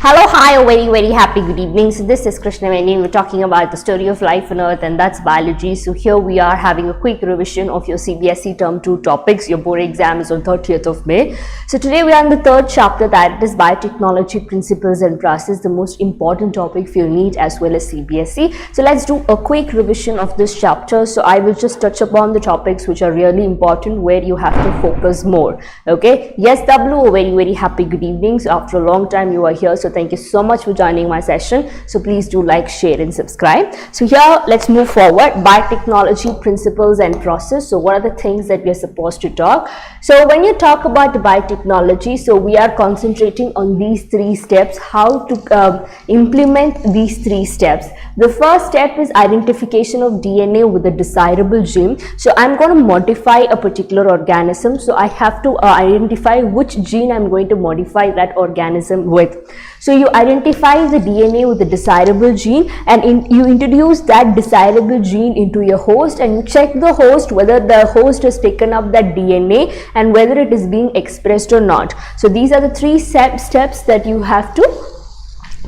Hello, hi, a very happy good evening. So this is Krishna Ma'am. We're talking about the story of life on earth, and that's biology. So here we are having a quick revision of your CBSE term 2 topics. Your board exam is on 30th of May. So today we are in the third chapter, that is biotechnology principles and process, the most important topic for your NEET as well as CBSE. So let's do a quick revision of this chapter. So I will just touch upon the topics which are really important, where you have to focus more. Okay. Yes, W, a very happy good evening. So after a long time you are here. So thank you so much for joining my session. So please do like, share and subscribe. So here let's move forward. Biotechnology principles and process. So what are the things that we are supposed to talk? So when you talk about biotechnology, so we are concentrating on these 3 steps, how to implement these 3 steps. The first step is identification of DNA with a desirable gene. So I'm going to modify a particular organism. So I have to identify which gene I'm going to modify that organism with. So you identify the DNA with the desirable gene, and you introduce that desirable gene into your host, and you check the host whether the host has taken up that DNA and whether it is being expressed or not. So these are the 3 steps that you have to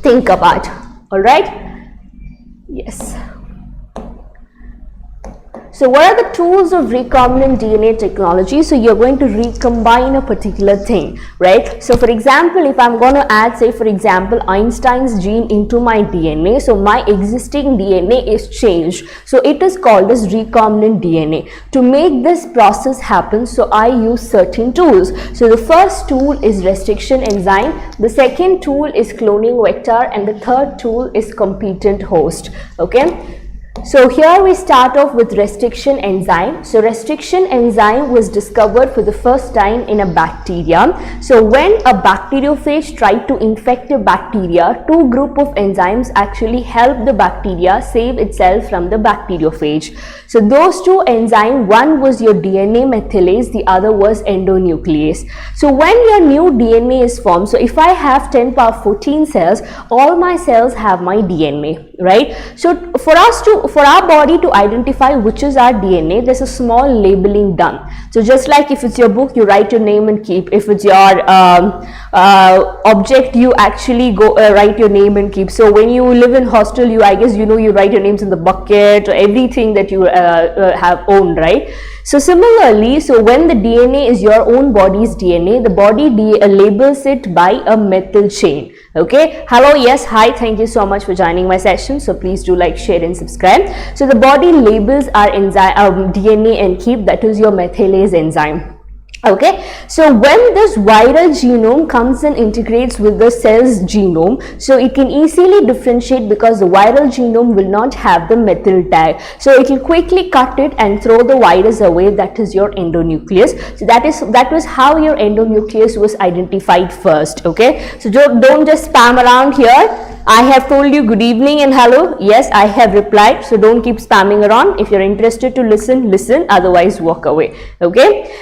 think about. All right. Yes. So what are the tools of recombinant DNA technology? So you're going to recombine a particular thing, right? So for example, if I'm going to add, say for example, Einstein's gene into my DNA, so my existing DNA is changed. So it is called as recombinant DNA. To make this process happen, so I use certain tools. So the first tool is restriction enzyme, the second tool is cloning vector, and the third tool is competent host. Okay. So here we start off with restriction enzyme. So restriction enzyme was discovered for the first time in a bacteria. So when a bacteriophage tried to infect a bacteria, 2 groups of enzymes actually help the bacteria save itself from the bacteriophage. So those 2 enzymes, one was your DNA methylase, the other was endonuclease. So when your new DNA is formed, so if I have 10 power 14 cells, all my cells have my DNA, right? So for our body to identify which is our DNA, there's a small labeling done. So just like if it's your book, you write your name and keep. If it's your object, you actually go write your name and keep. So when you live in hostel, you you write your names in the bucket or everything that you have owned, right? So similarly, so when the DNA is your own body's DNA, the body labels it by a methyl chain. Okay. Hello. Yes. Hi. Thank you so much for joining my session. So please do like, share and subscribe. So the body labels our enzyme, DNA and keep, that is your methylase enzyme. Okay, so when this viral genome comes and integrates with the cell's genome, so it can easily differentiate because the viral genome will not have the methyl tag. So it will quickly cut it and throw the virus away, that is your endonuclease. So that was how your endonuclease was identified first. Okay, so don't just spam around here. I have told you good evening and hello. Yes, I have replied. So don't keep spamming around. If you're interested to listen, listen. Otherwise, walk away. Okay.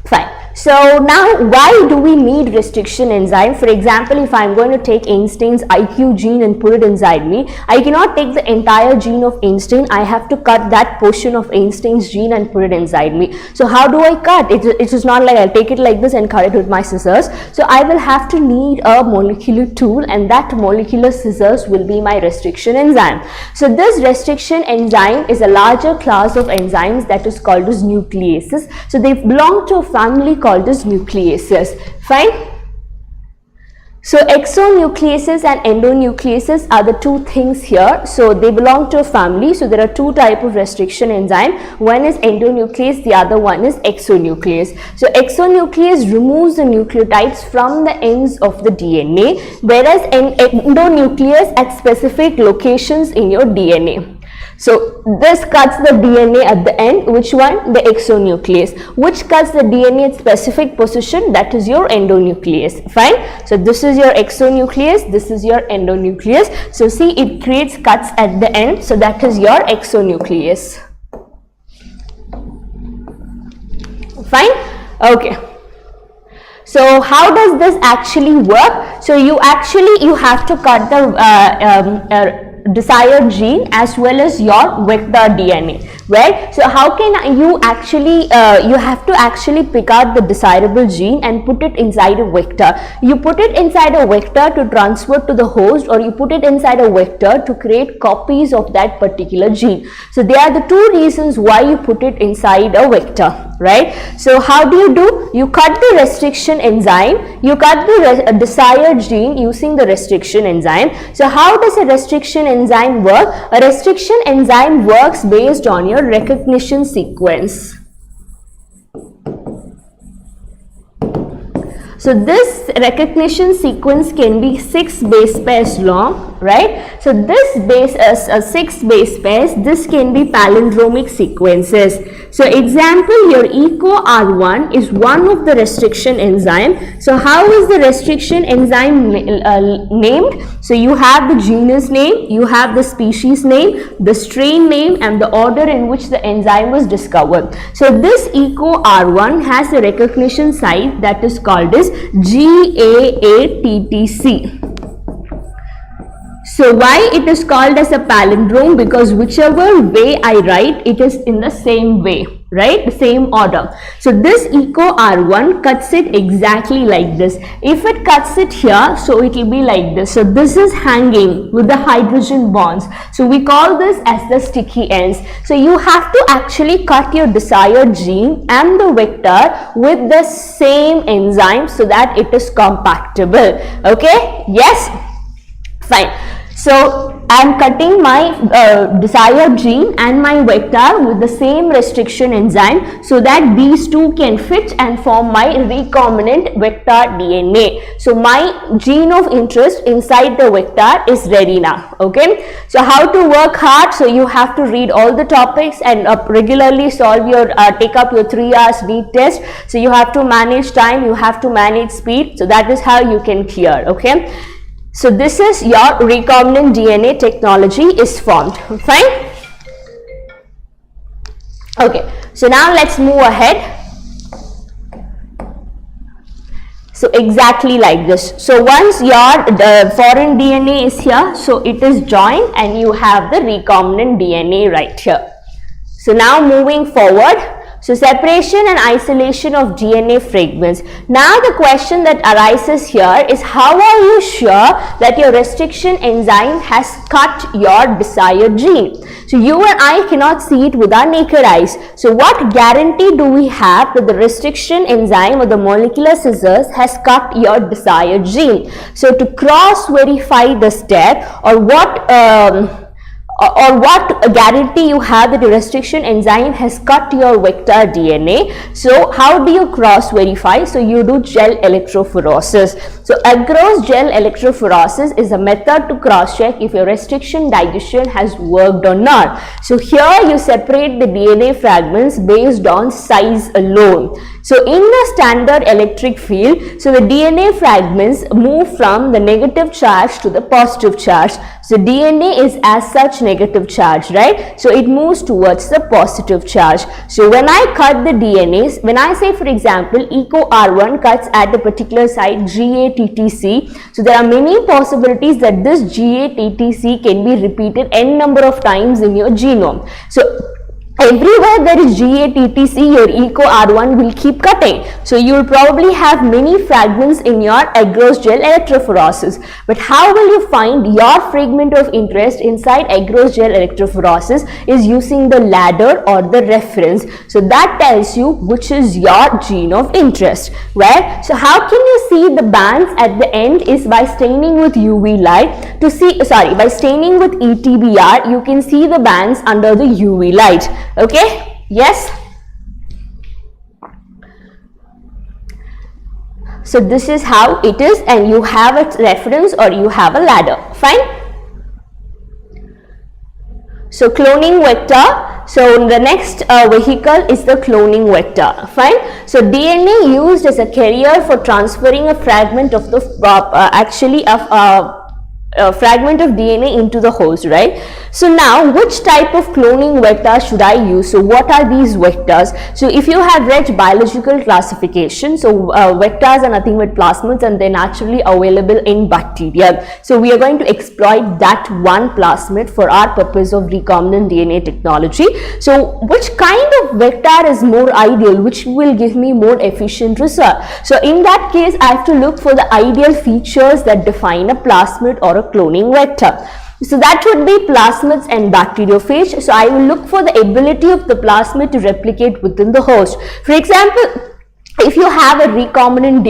Fine. So now, why do we need restriction enzyme? For example, if I'm going to take Einstein's IQ gene and put it inside me, I cannot take the entire gene of Einstein. I have to cut that portion of Einstein's gene and put it inside me. So how do I cut? It is not like I'll take it like this and cut it with my scissors. So I will have to need a molecular tool, and that molecular scissors will be my restriction enzyme. So this restriction enzyme is a larger class of enzymes that is called as nucleases. So they belong to a family called as nucleases. Fine. So exonucleases and endonucleases are the 2 things here. So they belong to a family. So there are 2 types of restriction enzyme. One is endonuclease, the other one is exonuclease. So exonuclease removes the nucleotides from the ends of the DNA, whereas endonuclease at specific locations in your DNA. So this cuts the DNA at the end. Which one? The exonuclease. Which cuts the DNA at specific position? That is your endonuclease. Fine. So this is your exonuclease. This is your endonuclease. So see, it creates cuts at the end. So that is your exonuclease. Fine. Okay. So how does this actually work? So you have to cut the desired gene as well as your vector DNA, right? So how can you actually, you have to actually pick out the desirable gene and put it inside a vector. You put it inside a vector to transfer to the host, or you put it inside a vector to create copies of that particular gene. So they are the two reasons why you put it inside a vector, right? So how do? You cut the restriction enzyme, you cut the desired gene using the restriction enzyme. So how does a restriction enzyme work? A restriction enzyme works based on your recognition sequence. So this recognition sequence can be 6 base pairs long, right? So this 6 base pairs, this can be palindromic sequences. So example, your ECO-R1 is one of the restriction enzyme. So how is the restriction enzyme named? So you have the genus name, you have the species name, the strain name, and the order in which the enzyme was discovered. So this ECO-R1 has a recognition site that is called as GAATTC. So why it is called as a palindrome? Because whichever way I write, it is in the same way, right? The same order. So this ECO-R1 cuts it exactly like this. If it cuts it here, so it will be like this. So this is hanging with the hydrogen bonds. So we call this as the sticky ends. So you have to actually cut your desired gene and the vector with the same enzyme so that it is compactable. Okay? Yes? Fine. So I am cutting my desired gene and my vector with the same restriction enzyme so that these two can fit and form my recombinant vector DNA. So my gene of interest inside the vector is ready now. Okay. So how to work hard? So you have to read all the topics and regularly solve your take up your 3 hours NEET test. So you have to manage time, you have to manage speed. So that is how you can clear. Okay. So this is your recombinant DNA technology is formed. Fine. Okay. So now let's move ahead. So exactly like this. So once your foreign DNA is here, so it is joined and you have the recombinant DNA right here. So now moving forward. So separation and isolation of DNA fragments. Now the question that arises here is, how are you sure that your restriction enzyme has cut your desired gene? So you and I cannot see it with our naked eyes. So what guarantee do we have that the restriction enzyme or the molecular scissors has cut your desired gene? So to cross verify the step, or what guarantee you have that the restriction enzyme has cut your vector DNA? So how do you cross verify? So you do gel electrophoresis. So agarose gel electrophoresis is a method to cross check if your restriction digestion has worked or not. So here you separate the DNA fragments based on size alone. So in the standard electric field, so the DNA fragments move from the negative charge to the positive charge. So DNA is as such negative charge, right? So it moves towards the positive charge. So when I cut the DNAs, when I say for example ECO-R1 cuts at the particular site GATTC, so there are many possibilities that this GATTC can be repeated n number of times in your genome. So everywhere there is GATTC, your ECO-R1 will keep cutting. So you will probably have many fragments in your agarose gel electrophoresis. But how will you find your fragment of interest inside agarose gel electrophoresis? Is using the ladder or the reference. So that tells you which is your gene of interest. Right? So how can you see the bands at the end? Is by staining with UV light. By staining with ETBR, you can see the bands under the UV light. Okay, yes. So this is how it is, and you have a reference or you have a ladder. Fine. So cloning vector. So the next vehicle is the cloning vector. Fine. So DNA used as a carrier for transferring a fragment of the fragment of DNA into the host, right? So now which type of cloning vector should I use? So what are these vectors? So if you have read biological classification, so vectors are nothing but plasmids and they're naturally available in bacteria. So we are going to exploit that one plasmid for our purpose of recombinant DNA technology. So which kind of vector is more ideal, which will give me more efficient result? So in that case, I have to look for the ideal features that define a plasmid or a cloning vector. So that would be plasmids and bacteriophage. So I will look for the ability of the plasmid to replicate within the host. For example, if you have a recombinant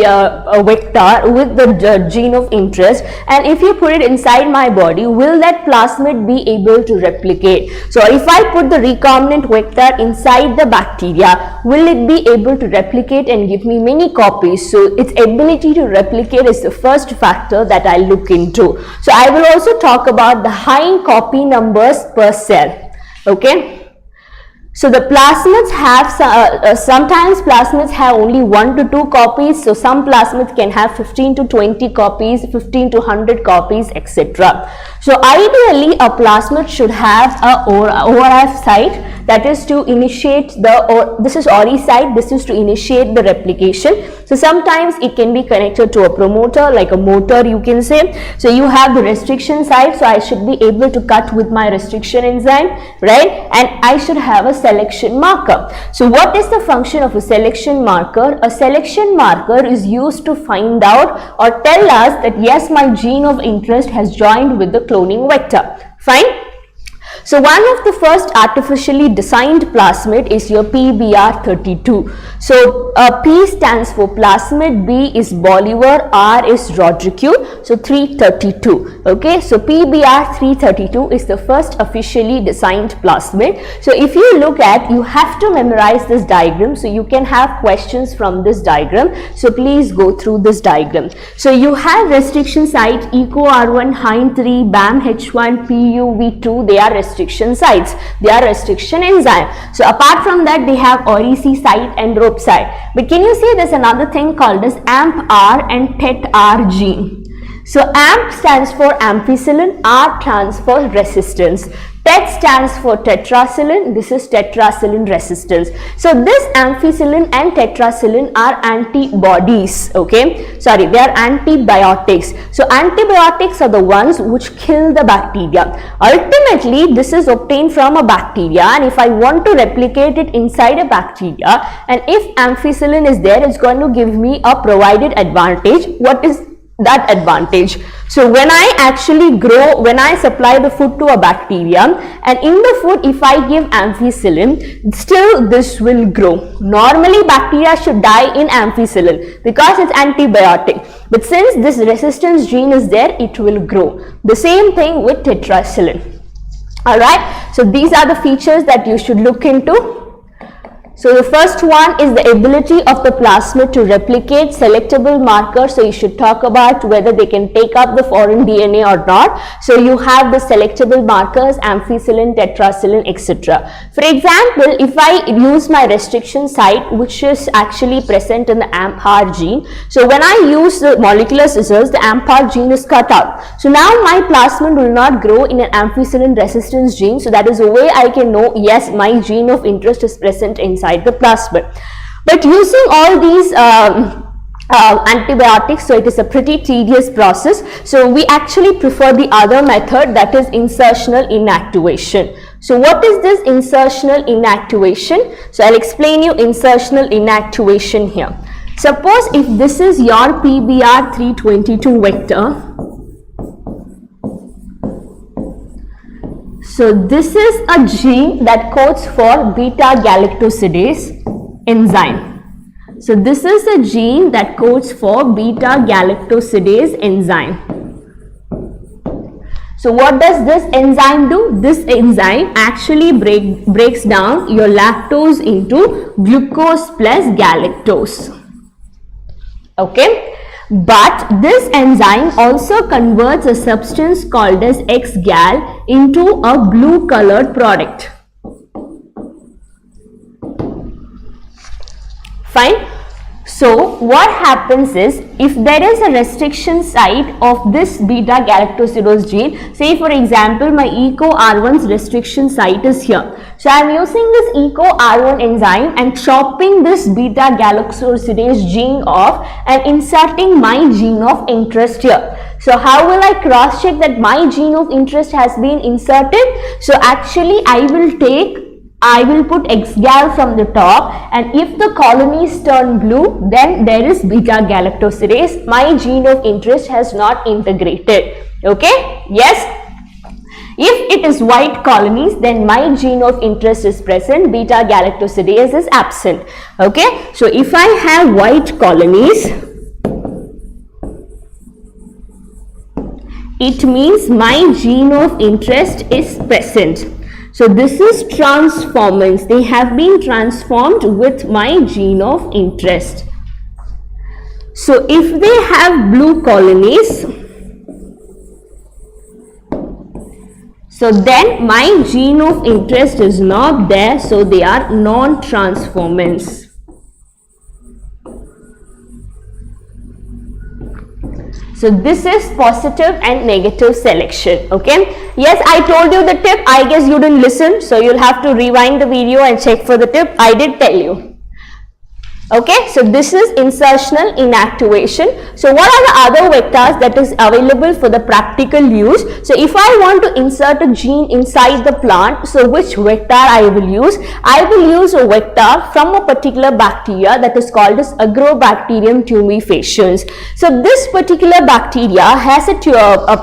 vector with the gene of interest, and if you put it inside my body, will that plasmid be able to replicate? So if I put the recombinant vector inside the bacteria, will it be able to replicate and give me many copies? So its ability to replicate is the first factor that I look into. So I will also talk about the high copy numbers per cell. Okay. So the plasmids have, sometimes plasmids have only 1 to 2 copies. So some plasmids can have 15 to 20 copies, 15 to 100 copies, etc. So ideally a plasmid should have a ORF site, that is to initiate this is ORI site, this is to initiate the replication. So sometimes it can be connected to a promoter, like a motor you can say. So you have the restriction site, so I should be able to cut with my restriction enzyme, right? And I should have a selection marker. So what is the function of a selection marker? A selection marker is used to find out or tell us that yes, my gene of interest has joined with the cloning vector. Fine. So one of the first artificially designed plasmid is your PBR32. So P stands for plasmid, B is Bolivar, R is Rodriguez, so 332. Okay, so PBR332 is the first officially designed plasmid. So if you look at, you have to memorize this diagram, so you can have questions from this diagram. So please go through this diagram. So you have restriction site ECO-R1, HIND3, BAM-H1, PUV2, they are restriction sites, they are restriction enzyme. So apart from that, they have ORIC site and ROP site. But can you see there's another thing called as AMP-R and TET-R gene. So AMP stands for ampicillin, R stands for resistance. TET stands for tetracillin, this is tetracillin resistance. So this ampicillin and tetracillin are antibodies, okay? Sorry, they are antibiotics. So antibiotics are the ones which kill the bacteria. Ultimately, this is obtained from a bacteria, and if I want to replicate it inside a bacteria, and if ampicillin is there, it's going to give me a provided advantage. What is that advantage? So when I actually grow, when I supply the food to a bacteria, and in the food if I give ampicillin, still this will grow. Normally bacteria should die in ampicillin because it's antibiotic, but since this resistance gene is there, it will grow. The same thing with tetracillin. Alright, so these are the features that you should look into. So the first one is the ability of the plasmid to replicate selectable markers. So you should talk about whether they can take up the foreign DNA or not. So you have the selectable markers, ampicillin, tetracillin, etc. For example, if I use my restriction site, which is actually present in the AMP-R gene, so when I use the molecular scissors, the AMP-R gene is cut out. So now my plasmid will not grow in an ampicillin resistance gene. So that is a way I can know, yes, my gene of interest is present inside the plasmid. But using all these antibiotics, so it is a pretty tedious process. So we actually prefer the other method, that is insertional inactivation. So what is this insertional inactivation? So I'll explain you insertional inactivation here. Suppose if this is your PBR322 vector, so this is a gene that codes for beta-galactosidase enzyme. So this is a gene that codes for beta-galactosidase enzyme. So what does this enzyme do? This enzyme actually breaks down your lactose into glucose plus galactose. Okay. But this enzyme also converts a substance called as 𝐿 into a blue colored product. Fine. So what happens is, if there is a restriction site of this beta-galactosidase gene, say for example my ECoR1's restriction site is here. So I am using this ECoR1 enzyme and chopping this beta-galactosidase gene off and inserting my gene of interest here. So how will I cross check that my gene of interest has been inserted? So actually I will put 𝐓𝐴 from the top, and if the colonies turn blue, then there is beta-galactosidase. My gene of interest has not integrated. Okay? Yes? If it is white colonies, then my gene of interest is present, beta-galactosidase is absent. Okay? So if I have white colonies, it means my gene of interest is present. So this is transformants. They have been transformed with my gene of interest. So if they have blue colonies, so then my gene of interest is not there, so they are non-transformants. So this is positive and negative selection. Okay. Yes, I told you the tip. I guess you didn't listen. So you'll have to rewind the video and check for the tip. I did tell you. Okay, so this is insertional inactivation. So what are the other vectors that is available for the practical use? So if I want to insert a gene inside the plant, so which vector I will use? I will use a vector from a particular bacteria that is called as Agrobacterium tumefaciens. So this particular bacteria has a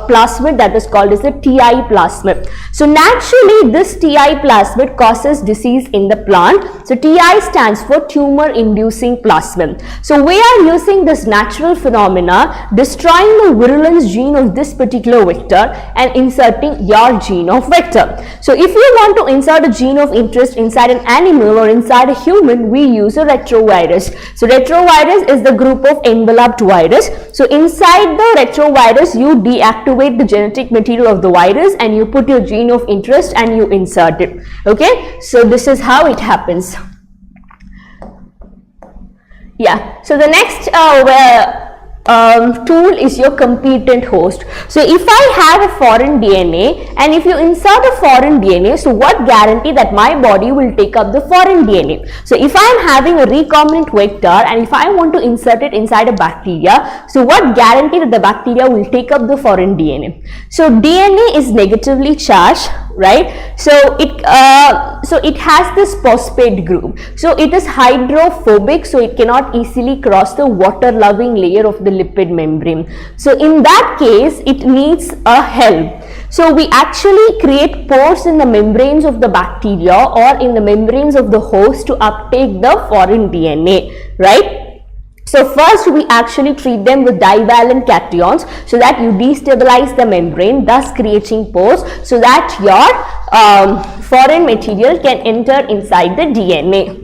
plasmid that is called as a TI plasmid. So naturally this TI plasmid causes disease in the plant. So TI stands for tumor induced plasmid. So we are using this natural phenomena, destroying the virulence gene of this particular vector and inserting your gene of vector. So if you want to insert a gene of interest inside an animal or inside a human, we use a retrovirus. So retrovirus is the group of enveloped virus. So inside the retrovirus, you deactivate the genetic material of the virus and you put your gene of interest and you insert it. Okay, so this is how it happens. Yeah, so the next tool is your competent host. So if I have a foreign DNA and if you insert a foreign DNA, so what guarantee that my body will take up the foreign DNA? So if I am having a recombinant vector and if I want to insert it inside a bacteria, so what guarantee that the bacteria will take up the foreign DNA? So DNA is negatively charged, right? So it has this phosphate group. So it is hydrophobic, so it cannot easily cross the water loving layer of the lipid membrane. So in that case, it needs a help. So we actually create pores in the membranes of the bacteria or in the membranes of the host to uptake the foreign DNA, right? So first we actually treat them with divalent cations so that you destabilize the membrane, thus creating pores so that your foreign material can enter inside the DNA.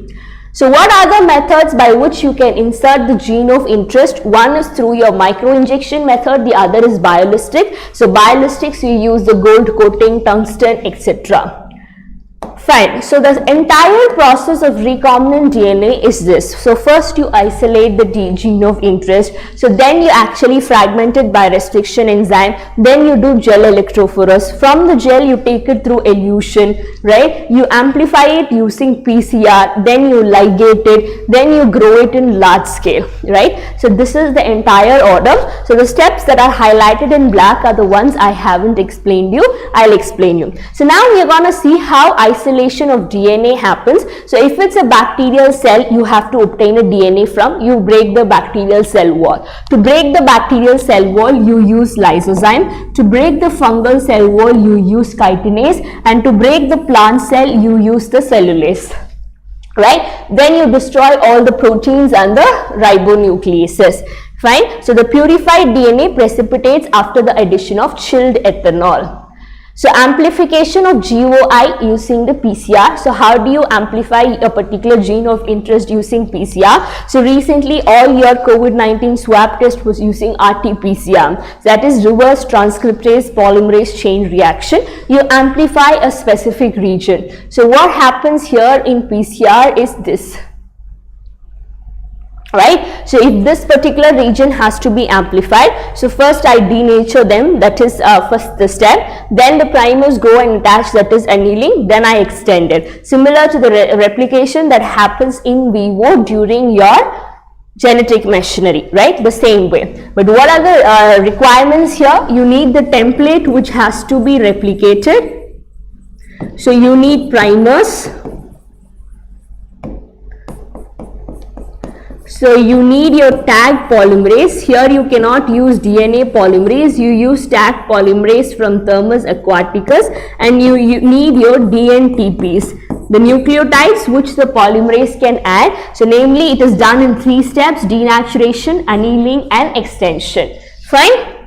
So what are the methods by which you can insert the gene of interest? One is through your microinjection method, the other is biolistic. So bioalistics, you use the gold coating, tungsten, etc. Fine. So the entire process of recombinant DNA is this. So first you isolate the gene of interest. So then you actually fragment it by restriction enzyme. Then you do gel electrophoresis. From the gel you take it through elution, right? You amplify it using PCR. Then you ligate it. Then you grow it in large scale, right? So this is the entire order. So the steps that are highlighted in black are the ones I haven't explained you. I'll explain you. So now we are going to see how isolation of DNA happens. So if it's a bacterial cell, you have to obtain a DNA from, you break the bacterial cell wall. To break the bacterial cell wall, you use lysozyme. To break the fungal cell wall, you use chitinase. And to break the plant cell, you use the cellulase. Right? Then you destroy all the proteins and the ribonucleases. Fine. So the purified DNA precipitates after the addition of chilled ethanol. So amplification of GOI using the PCR. So how do you amplify a particular gene of interest using PCR? So recently all your COVID-19 swab test was using RT-PCR. That is reverse transcriptase polymerase chain reaction. You amplify a specific region. So what happens here in PCR is this. right? So if this particular region has to be amplified, so first I denature them, that is first the step, then the primers go and attach, that is annealing, then I extend it. Similar to the replication that happens in vivo during your genetic machinery, right? The same way. But what are the requirements here? You need the template which has to be replicated. So you need primers. So you need your tag polymerase. Here you cannot use DNA polymerase, you use tag polymerase from Thermus aquaticus, and you need your DNTPs, the nucleotides which the polymerase can add. So namely it is done in 3 steps: denaturation, annealing and extension. Fine?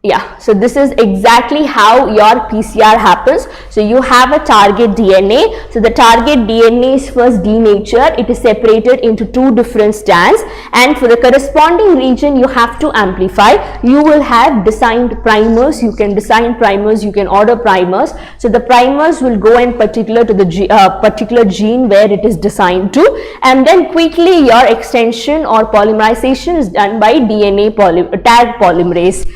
Yeah, so this is exactly how your PCR happens. So you have a target DNA. So the target DNA is first denatured. It is separated into 2 different strands, and for the corresponding region you have to amplify. You will have designed primers. You can design primers, you can order primers. So the primers will go in particular to the particular gene where it is designed to, and then quickly your extension or polymerization is done by DNA tag polymerase.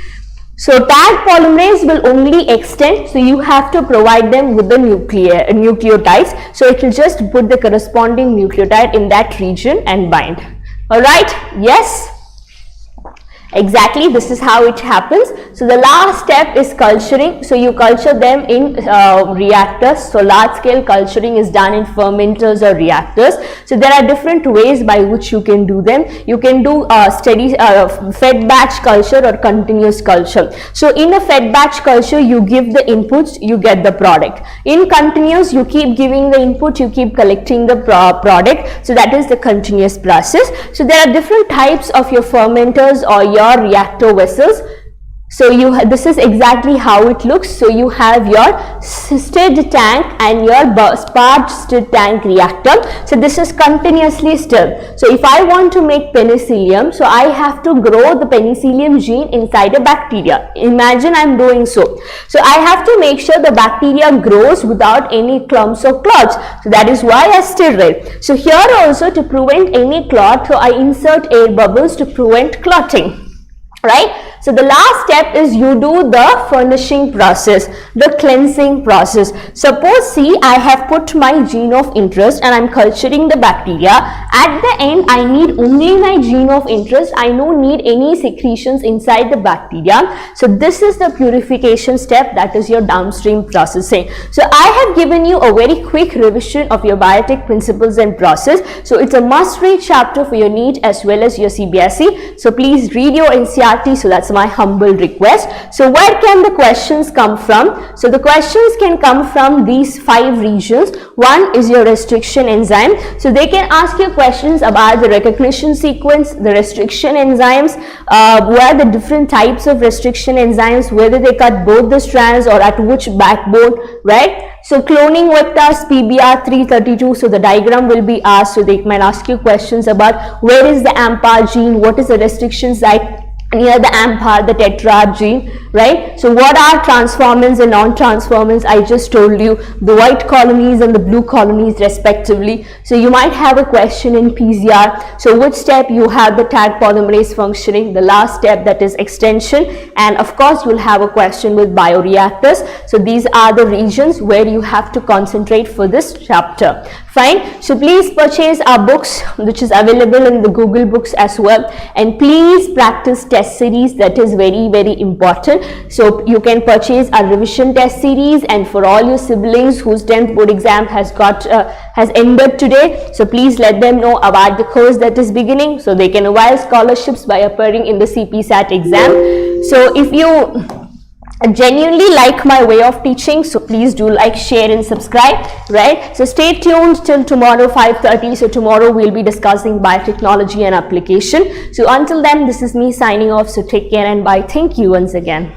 So tag polymerase will only extend, so you have to provide them with the nucleotides. So it will just put the corresponding nucleotide in that region and bind. Alright, yes? Exactly, this is how it happens. So the last step is culturing. So you culture them in reactors. So large scale culturing is done in fermenters or reactors. So there are different ways by which you can do them. You can do steady fed batch culture or continuous culture. So in a fed batch culture you give the inputs, you get the product. In continuous you keep giving the input, you keep collecting the product. So that is the continuous process. So there are different types of your fermenters or your reactor vessels. So this is exactly how it looks. So you have your stirred tank and your sparge stirred tank reactor. So this is continuously stirred. So if I want to make penicillium, so I have to grow the penicillium gene inside a bacteria. Imagine I'm doing so. So I have to make sure the bacteria grows without any clumps or clots. So that is why I stir it. So here also, to prevent any clot, so I insert air bubbles to prevent clotting. Right? So the last step is you do the furnishing process, the cleansing process. Suppose, see, I have put my gene of interest and I'm culturing the bacteria. At the end, I need only my gene of interest. I don't need any secretions inside the bacteria. So this is the purification step, that is your downstream processing. So I have given you a very quick revision of your biotech principles and process. So it's a must-read chapter for your NEET as well as your CBSE. So please read your NCERT. So that's my humble request. So where can the questions come from? So the questions can come from these 5 regions. One is your restriction enzyme. So they can ask you questions about the recognition sequence, the restriction enzymes, what are the different types of restriction enzymes, whether they cut both the strands or at which backbone, right? So cloning vectors, PBR332, so the diagram will be asked. So they might ask you questions about where is the AMPA gene, what is the restriction site near the AMPA, the tetrad gene, right? So what are transformants and non-transformants? I just told you, the white colonies and the blue colonies respectively. So you might have a question in PCR. So which step you have the tag polymerase functioning, the last step, that is extension, and of course you will have a question with bioreactors. So these are the regions where you have to concentrate for this chapter. Fine. So please purchase our books, which is available in the Google books as well, and please practice test series. That is very, very important. So you can purchase our revision test series, and for all your siblings whose 10th board exam has ended today, so please let them know about the course that is beginning, so they can avail scholarships by appearing in the CPSAT exam. So if you genuinely like my way of teaching, so please do like, share and subscribe, right? So stay tuned till tomorrow 5:30. So tomorrow we'll be discussing biotechnology and application. So until then, this is me signing off. So take care and bye. Thank you once again.